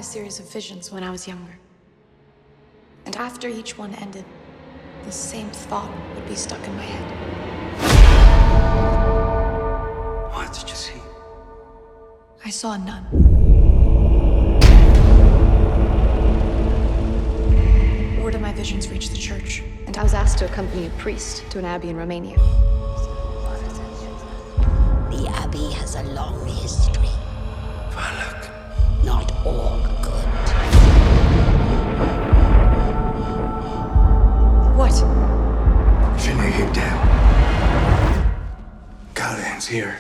a series of visions when I was younger. And after each one ended, the same thought would be stuck in my head. What did you see? I saw a nun. Word of my visions reached the church, and I was asked to accompany a priest to an abbey in Romania. The Abbey has a long history. Valak. Not all good. What? Finnegan down. Callahan's here.